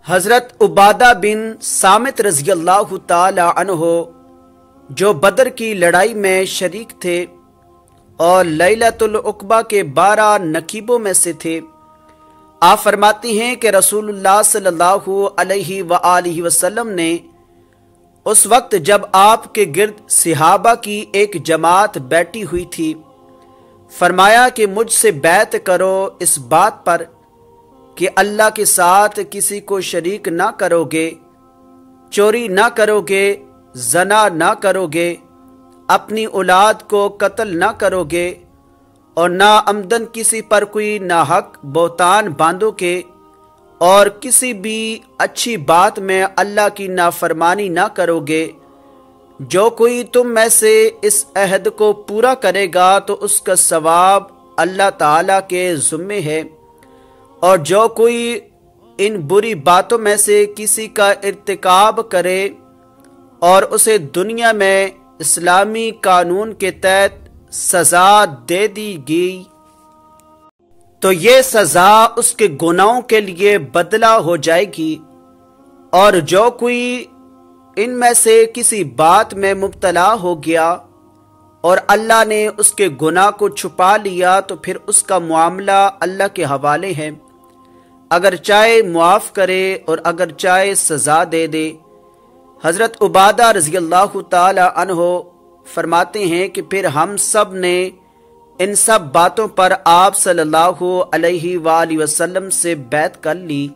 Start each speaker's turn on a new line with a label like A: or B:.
A: حضرت عبادہ بن صامت رضی اللہ تعالی عنہ جو بدر کی لڑائی میں شریک تھے اور لیلۃ العقبہ کے 12 نقیبوں میں سے تھے، آپ فرماتی ہیں کہ رسول اللہ صلی اللہ علیہ وآلہ وسلم نے اس وقت جب آپ کے گرد صحابہ کی ایک جماعت بیٹھی ہوئی تھی فرمایا کہ مجھ سے بیعت کرو اس بات پر کہ اللہ کے ساتھ کسی کو شریک نہ کرو گے، چوری نہ کرو گے، زنا نہ کرو گے، اپنی اولاد کو قتل نہ کرو گے اور نہ عمدن کسی پر کوئی ناحق بہتان باندھو گے، اور کسی بھی اچھی بات میں اللہ کی نافرمانی نہ کرو گے۔ جو کوئی تم میں سے اس عہد کو پورا کرے گا تو اس کا ثواب اللہ تعالیٰ کے ذمے ہے، اور جو کوئی ان بری باتوں میں سے کسی کا ارتکاب کرے اور اسے دنیا میں اسلامی قانون کے تحت سزا دے دی گئی تو یہ سزا اس کے گناہوں کے لیے بدلہ ہو جائے گی، اور جو کوئی ان میں سے کسی بات میں مبتلا ہو گیا اور اللہ نے اس کے گناہ کو چھپا لیا تو پھر اس کا معاملہ اللہ کے حوالے ہے، اگر چاہے معاف کرے اور اگر چاہے سزا دے دے۔ حضرت عبادہ رضی اللہ تعالی عنہ فرماتے ہیں کہ پھر ہم سب نے ان سب باتوں پر آپ صلی اللہ علیہ وآلہ وسلم سے بیعت کر لی۔